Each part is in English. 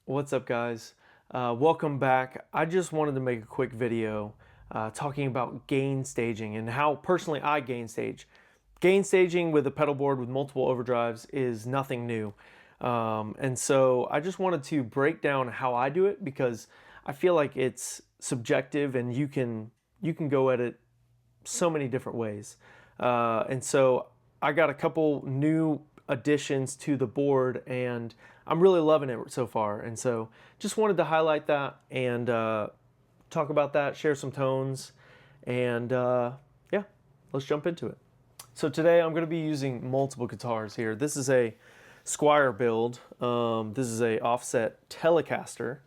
What's up, guys? Welcome back. I just wanted to make a quick video talking about gain staging and how personally I gain stage. Gain staging with a pedal board with multiple overdrives is nothing new. And so I just wanted to break down how I do it because I feel like it's subjective and you can go at it so many different ways. And so I got a couple new additions to the board and I'm really loving it so far. And so just wanted to highlight that and talk about that, share some tones, and yeah, let's jump into it. So today I'm going to be using multiple guitars here. This is a Squire build. This is a offset Telecaster.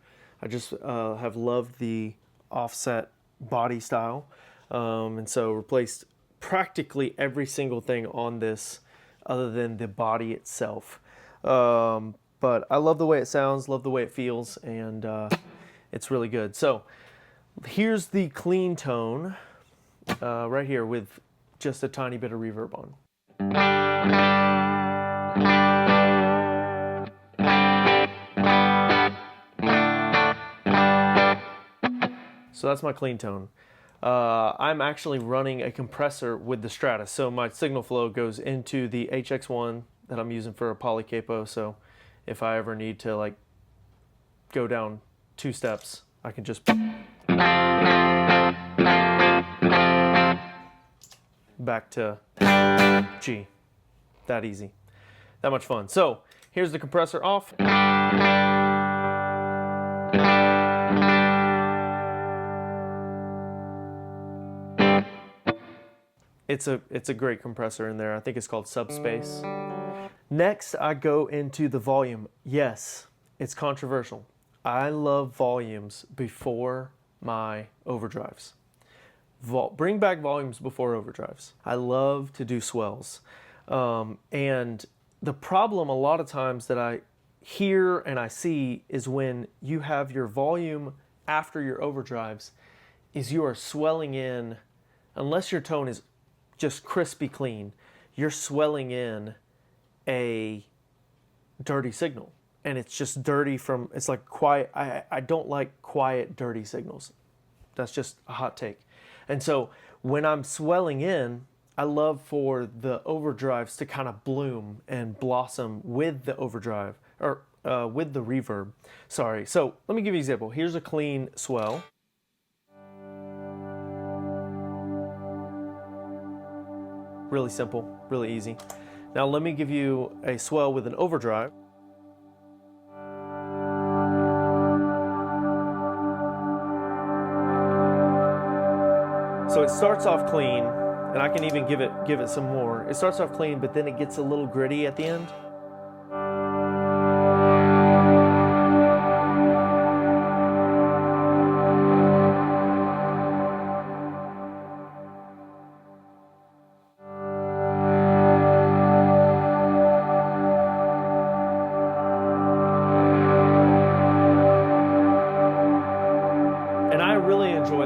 I just have loved the offset body style. And so replaced practically every single thing on this other than the body itself. But I love the way it sounds, love the way it feels, and it's really good. So here's the clean tone right here with just a tiny bit of reverb on. So that's my clean tone. I'm actually running a compressor with the Stratus, so my signal flow goes into the HX1 that I'm using for a polycapo. So if I ever need to like go down 2 steps, I can just back to G. That easy. That much fun. So here's the compressor off. It's a great compressor in there. I think it's called Subspace. Next, I go into the volume. Yes, it's controversial. I love volumes before my overdrives. Bring back volumes before overdrives. I love to do swells. And the problem a lot of times that I hear and I see is when you have your volume after your overdrives is you are swelling in, unless your tone is just crispy clean, you're swelling in a dirty signal. And it's just dirty from, it's like quiet. I don't like quiet, dirty signals. That's just a hot take. And so when I'm swelling in, I love for the overdrives to kind of bloom and blossom with the overdrive, or with the reverb. Sorry. So let me give you an example. Here's a clean swell. Really simple, really easy. Now let me give you a swell with an overdrive. So it starts off clean, and I can even give it some more. It starts off clean, but then it gets a little gritty at the end.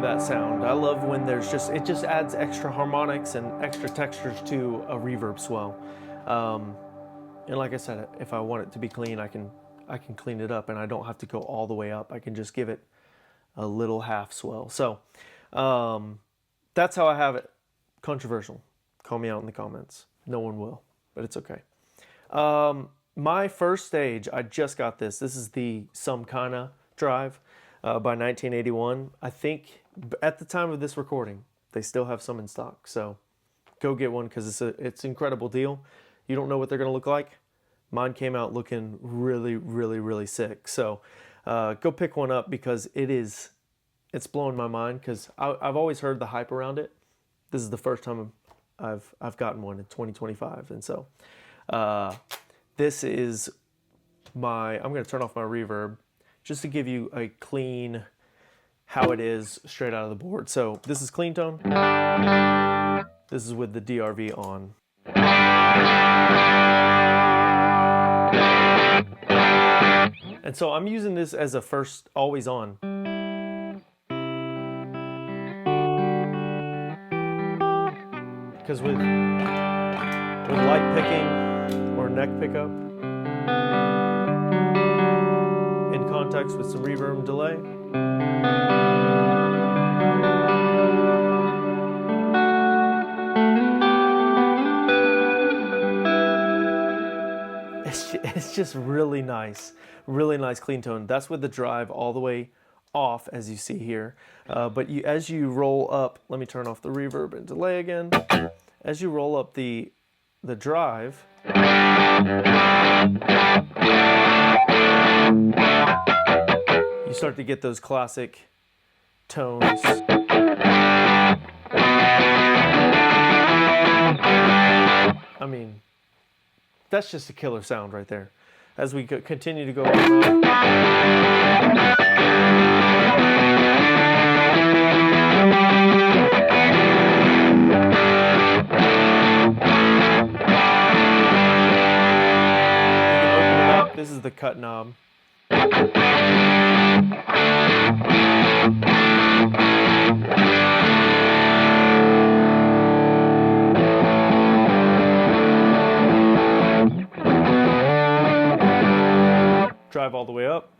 That sound. I love when there's just, it just adds extra harmonics and extra textures to a reverb swell. And like I said, if I want it to be clean, I can clean it up and I don't have to go all the way up. I can just give it a little half swell. So that's how I have it. Controversial. Call me out in the comments. No one will, but it's okay. My first stage, I just got this. This is the Some Kinda Drive by 1981. I think at the time of this recording, they still have some in stock. So go get one because it's an incredible deal. You don't know what they're going to look like. Mine came out looking really, really, really sick. So go pick one up because it's blowing my mind because I've always heard the hype around it. This is the first time I've gotten one in 2025. And so this is I'm going to turn off my reverb just to give you a clean how it is straight out of the board. So this is clean tone. This is with the DRV on. And so I'm using this as a first always on. Because with light picking or neck pickup, in context with some reverb and delay. It's just really nice clean tone. That's with the drive all the way off, as you see here. But as you roll up, let me turn off the reverb and delay again. As you roll up the drive, you start to get those classic tones. I mean, that's just a killer sound right there. As we continue to go on. This is the cut knob. Drive all the way up.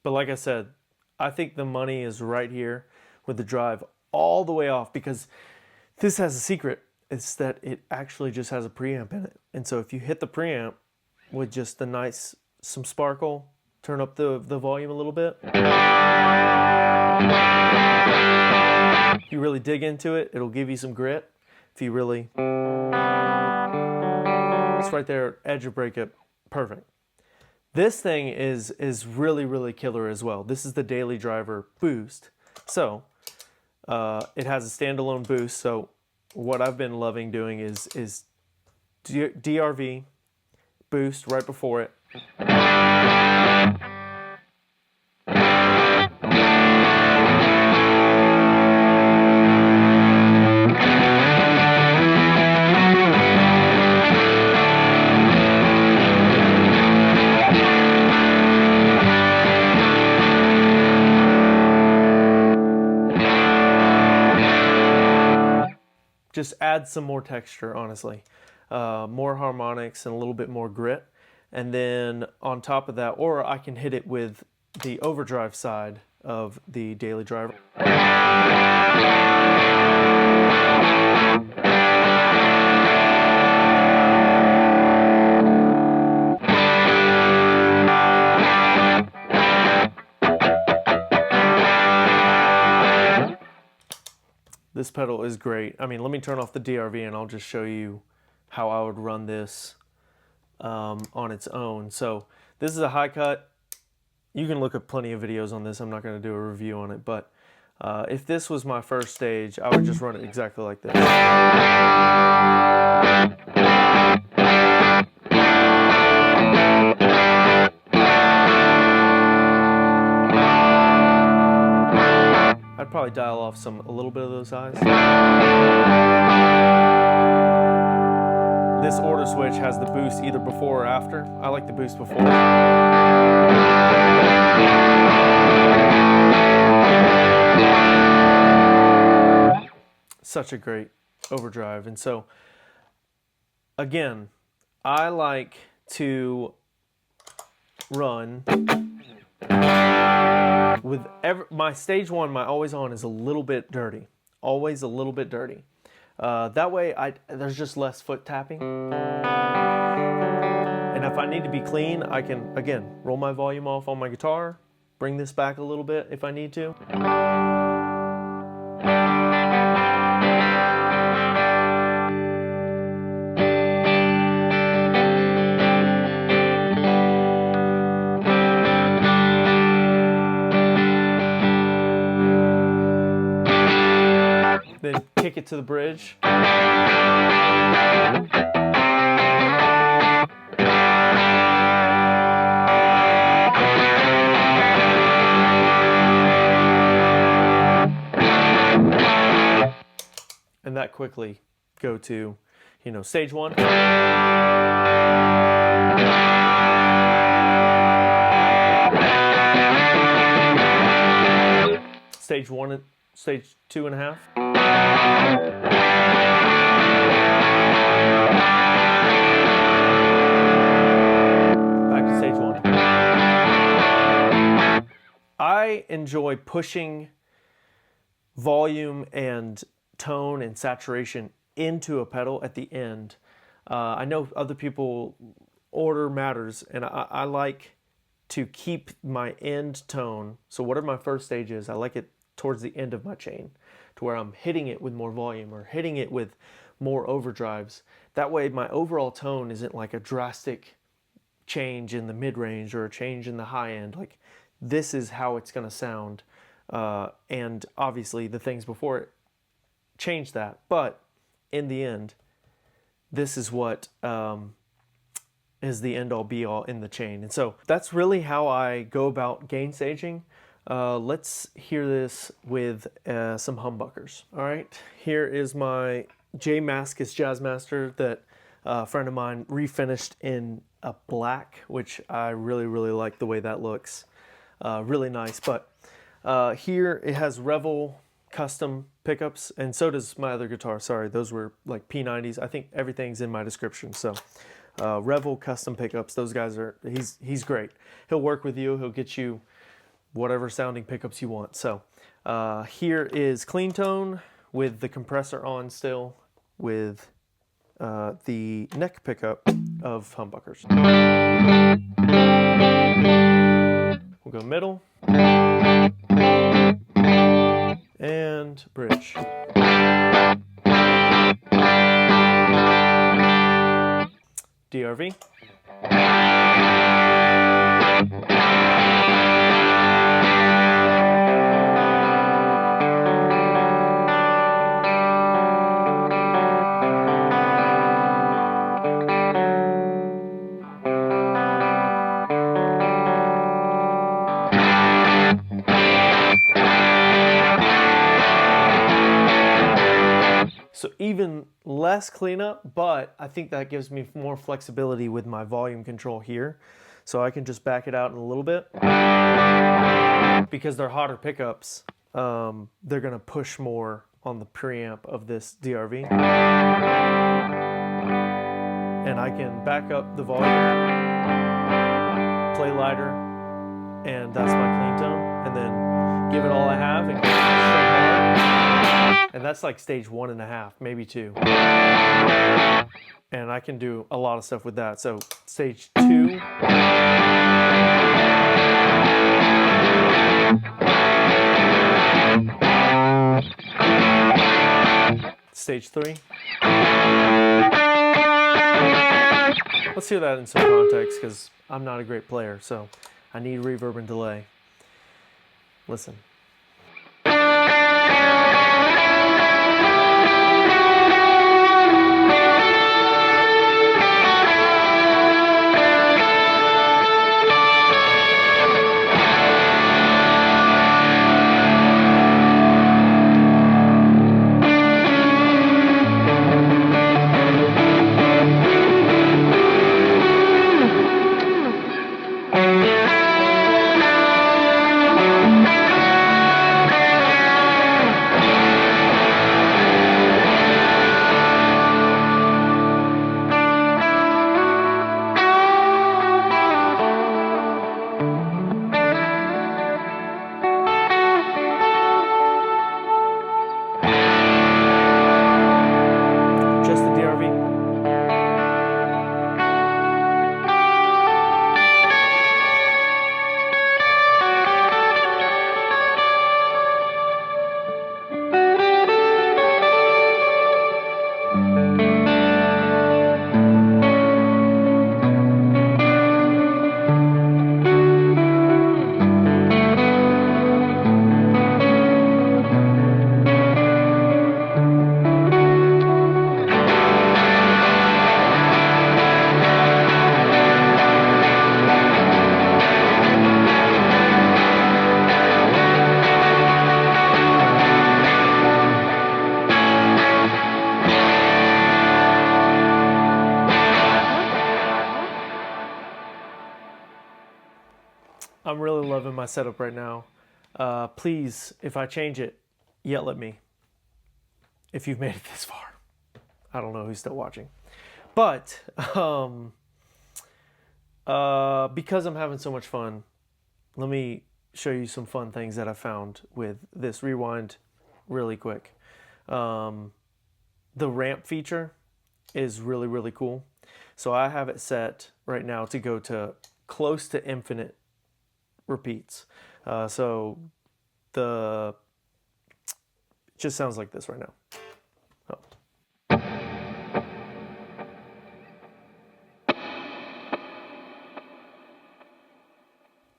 But like I said, I think the money is right here with the drive all the way off, because this has a secret. It's that it actually just has a preamp in it. And so if you hit the preamp with just some sparkle, turn up the volume a little bit. If you really dig into it, it'll give you some grit. If you really, it's right there, edge of breakup, perfect. This thing is really killer as well. This is the Daily Driver Boost. So it has a standalone boost. So what I've been loving doing is DRV boost right before it. Just add some more texture, honestly. More harmonics and a little bit more grit. And then on top of that, or I can hit it with the overdrive side of the Daily Driver. This pedal is great. I mean, let me turn off the DRV and I'll just show you how I would run this on its own. So this is a high cut. You can look at plenty of videos on this. I'm not going to do a review on it, but if this was my first stage, I would just run it exactly like this. I'd probably dial off a little bit of those highs. This order switch has the boost either before or after. I like the boost before. Such a great overdrive. And so, again, I like to run with my stage one, my always on is a little bit dirty. Always a little bit dirty. That way there's just less foot tapping. And if I need to be clean, I can, again, roll my volume off on my guitar, bring this back a little bit if I need to. Then kick it to the bridge. And that quickly go to, You know, stage 1. Stage 1, stage 2.5. Back to stage 1. I enjoy pushing volume and tone and saturation into a pedal at the end. I know other people, order matters, and I like to keep my end tone. So whatever my first stage is, I like it towards the end of my chain, to where I'm hitting it with more volume or hitting it with more overdrives. That way my overall tone isn't like a drastic change in the mid-range or a change in the high end. Like, this is how it's going to sound. And obviously the things before it change that. But in the end, this is what is the end-all be-all in the chain. And so that's really how I go about gain staging. Let's hear this with some humbuckers. All right, here is my J Mascis Jazzmaster that a friend of mine refinished in a black, which I really, really like the way that looks. Really nice. But here it has Revel custom pickups, and so does my other guitar. Sorry, those were like P90s. I think everything's in my description. So Revel custom pickups, those guys are, he's great. He'll work with you. He'll get you whatever sounding pickups you want. So here is clean tone with the compressor on still, with the neck pickup of humbuckers. We'll go middle and bridge. DRV. So even less cleanup, but I think that gives me more flexibility with my volume control here. So I can just back it out in a little bit. Because they're hotter pickups, they're gonna push more on the preamp of this DRV. And I can back up the volume, play lighter, and that's my clean tone. And then give it all I have and go straight hard. And that's like stage 1.5, maybe 2. And I can do a lot of stuff with that. So stage 2. Stage 3. Let's hear that in some context, because I'm not a great player, so I need reverb and delay. Listen. I'm really loving my setup right now. Please, if I change it, yell at me. If you've made it this far. I don't know who's still watching. But because I'm having so much fun, let me show you some fun things that I found with this. Rewind really quick. The ramp feature is really, really cool. So I have it set right now to go to close to infinite repeats. So it just sounds like this right now. Oh.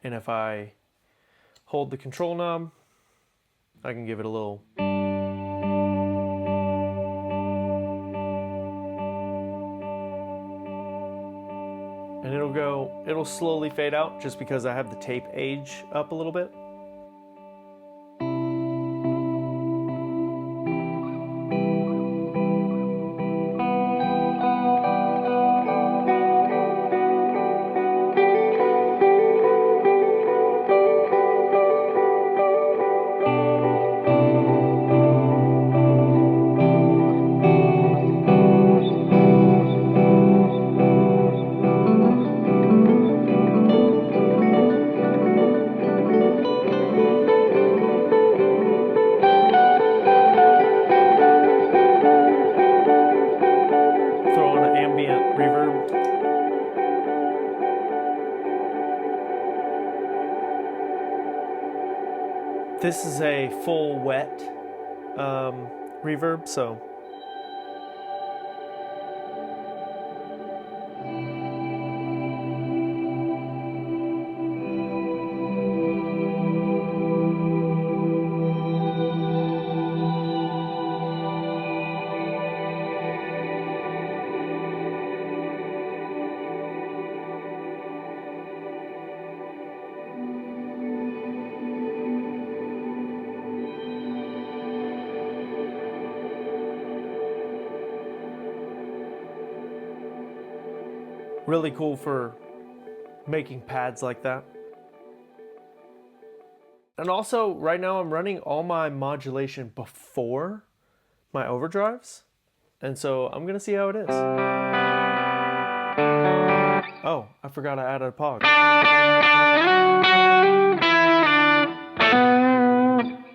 And if I hold the control knob, I can give it a little. And it'll slowly fade out just because I have the tape age up a little bit. This is a full wet reverb, so really cool for making pads like that. And also, right now I'm running all my modulation before my overdrives. And so I'm gonna see how it is. Oh, I forgot I added a pog.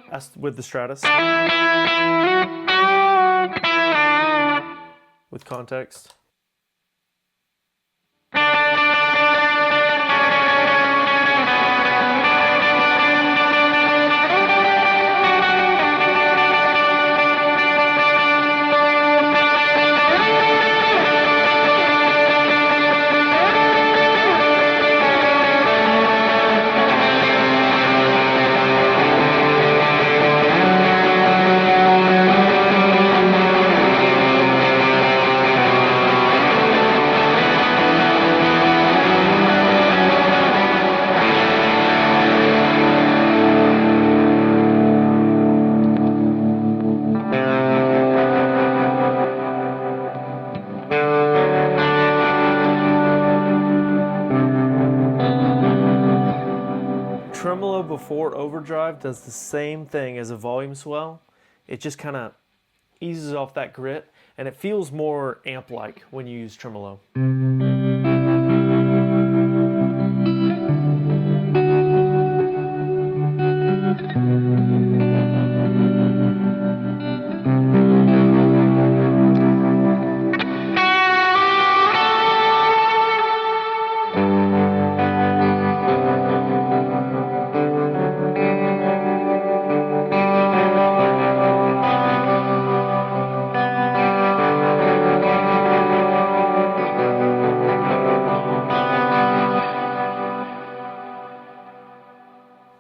That's with the Stratus. With context. Tremolo before overdrive does the same thing as a volume swell. It just kind of eases off that grit, and it feels more amp-like when you use tremolo.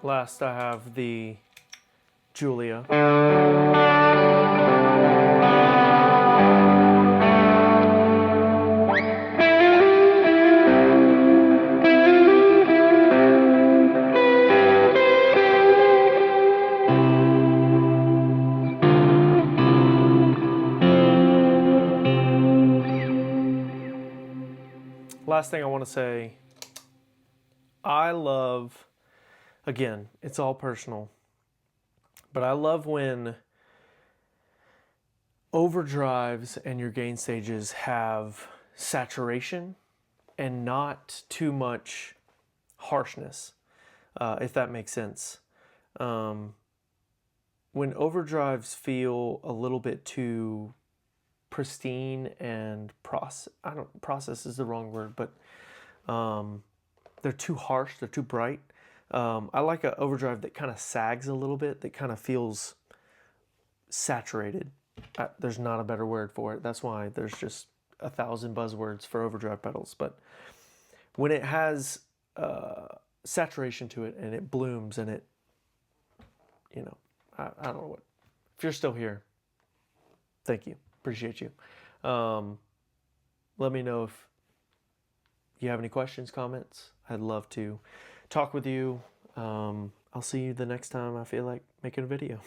Last, I have the Julia. Last thing I want to say, I love again, it's all personal. But I love when overdrives and your gain stages have saturation and not too much harshness, if that makes sense. When overdrives feel a little bit too pristine and process is the wrong word, but they're too harsh, they're too bright. I like an overdrive that kind of sags a little bit, that kind of feels saturated. There's not a better word for it. That's why there's just 1,000 buzzwords for overdrive pedals. But when it has saturation to it and it blooms and it, you know, I don't know what. If you're still here, thank you. Appreciate you. Let me know if you have any questions, comments. I'd love to talk with you. I'll see you the next time I feel like making a video.